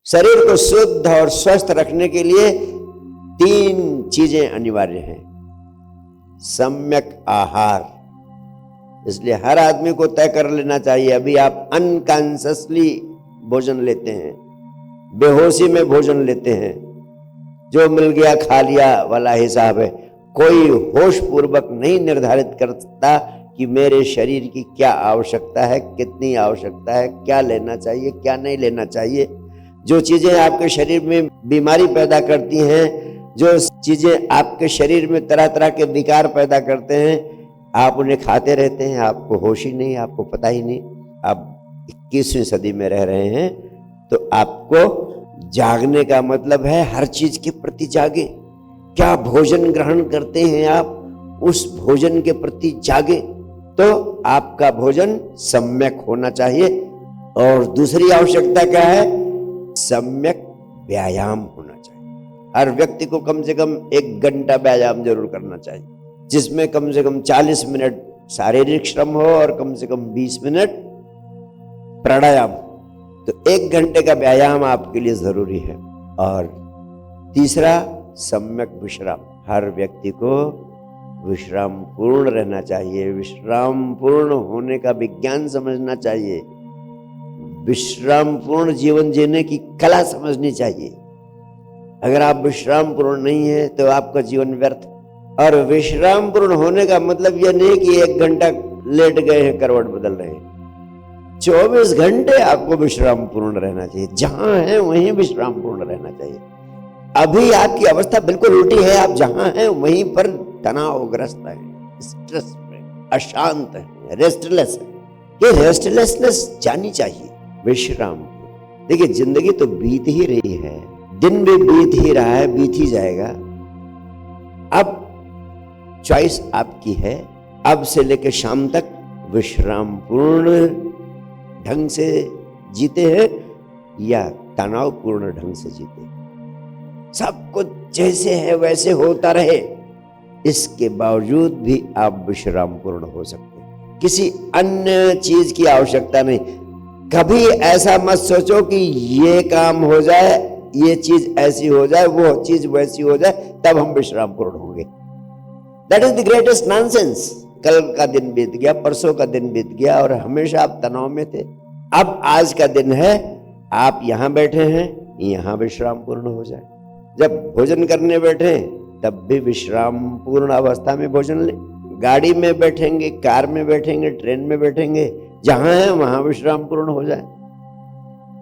शरीर को शुद्ध और स्वस्थ रखने के लिए 3 चीजें अनिवार्य हैं। सम्यक आहार, इसलिए हर आदमी को तय कर लेना चाहिए। अभी आप अनकॉन्शियसली भोजन लेते हैं, बेहोशी में भोजन लेते हैं, जो मिल गया खा लिया वाला हिसाब है। कोई होश पूर्वक नहीं निर्धारित करता कि मेरे शरीर की क्या आवश्यकता है, कितनी आवश्यकता है, क्या लेना चाहिए, क्या नहीं लेना चाहिए। जो चीजें आपके शरीर में बीमारी पैदा करती हैं, जो चीजें आपके शरीर में तरह तरह के विकार पैदा करते हैं, आप उन्हें खाते रहते हैं, आपको होश ही नहीं, आपको पता ही नहीं। आप 21वीं सदी में रह रहे हैं, तो आपको जागने का मतलब है हर चीज के प्रति जागे। क्या भोजन ग्रहण करते हैं आप, उस भोजन के प्रति जागे, तो आपका भोजन सम्यक होना चाहिए। और दूसरी आवश्यकता क्या है? सम्यक व्यायाम होना चाहिए। हर व्यक्ति को कम से कम 1 घंटा व्यायाम जरूर करना चाहिए, जिसमें कम से कम 40 मिनट शारीरिक श्रम हो और कम से कम 20 मिनट प्राणायाम। तो 1 घंटे का व्यायाम आपके लिए जरूरी है। और तीसरा, सम्यक विश्राम। हर व्यक्ति को विश्राम पूर्ण रहना चाहिए। विश्राम पूर्ण होने का विज्ञान समझना चाहिए। विश्राम पूर्ण जीवन जीने की कला समझनी चाहिए। अगर आप विश्राम पूर्ण नहीं है तो आपका जीवन व्यर्थ। और विश्राम पूर्ण होने का मतलब यह नहीं कि 1 घंटा लेट गए हैं, करवट बदल रहे हैं। 24 घंटे आपको विश्राम पूर्ण रहना चाहिए। जहां है वहीं विश्राम पूर्ण रहना चाहिए। अभी आपकी अवस्था बिल्कुल उल्टी है। आप जहां हैं वहीं पर तनावग्रस्त है, स्ट्रेस में, अशांत है, रेस्टलेस है। ये रेस्टलेसनेस जानी चाहिए। विश्राम, देखिए जिंदगी तो बीत ही रही है, दिन भी बीत ही रहा है, बीत ही जाएगा। अब चॉइस आपकी है। अब से लेकर शाम तक विश्राम पूर्ण ढंग से जीते हैं या तनावपूर्ण ढंग से जीते हैं। सब कुछ जैसे है वैसे होता रहे, इसके बावजूद भी आप विश्राम पूर्ण हो सकते हैं। किसी अन्य चीज की आवश्यकता नहीं। कभी ऐसा मत सोचो कि ये काम हो जाए, ये चीज ऐसी हो जाए, वो चीज वैसी हो जाए, तब हम विश्राम पूर्ण होंगे। That is the greatest nonsense. कल का दिन बीत गया, परसों का दिन बीत गया और हमेशा आप तनाव में थे। अब आज का दिन है, आप यहां बैठे हैं, यहां विश्राम पूर्ण हो जाए। जब भोजन करने बैठे तब भी विश्राम पूर्ण अवस्था में भोजन ले। गाड़ी में बैठेंगे, कार में बैठेंगे, ट्रेन में बैठेंगे, जहां है वहां विश्राम पूर्ण हो जाए।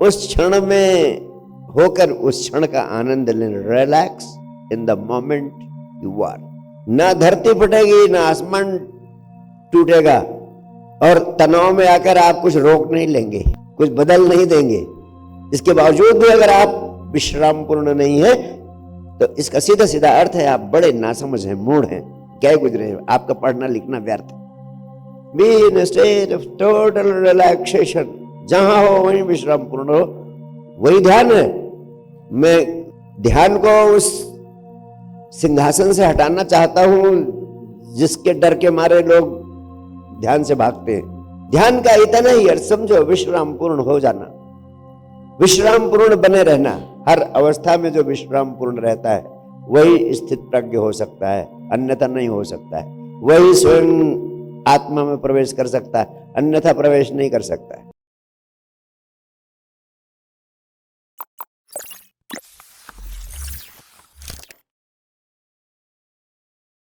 उस क्षण में होकर उस क्षण का आनंद लें। Relax in the moment you are. ना धरती फटेगी, ना आसमान टूटेगा, और तनाव में आकर आप कुछ रोक नहीं लेंगे, कुछ बदल नहीं देंगे। इसके बावजूद भी अगर आप विश्राम पूर्ण नहीं है तो इसका सीधा सीधा अर्थ है आप बड़े नासमझ हैं, मूढ़ हैं, क्या गुजरे हैं, आपका पढ़ना लिखना व्यर्थ। Be in state of total relaxation. जहां हो वहीं विश्राम पूर्ण हो, वही ध्यान है। मैं ध्यान को उस सिंहासन से हटाना चाहता हूं जिसके डर के मारे लोग ध्यान से भागते हैं। ध्यान का इतना ही अर्थ समझो, विश्राम पूर्ण हो जाना, विश्राम पूर्ण बने रहना। हर अवस्था में जो विश्राम पूर्ण रहता है वही स्थित प्रज्ञ हो सकता है, अन्यथा नहीं हो सकता है। वही स्वयं आत्मा में प्रवेश कर सकता है, अन्यथा प्रवेश नहीं कर सकता है।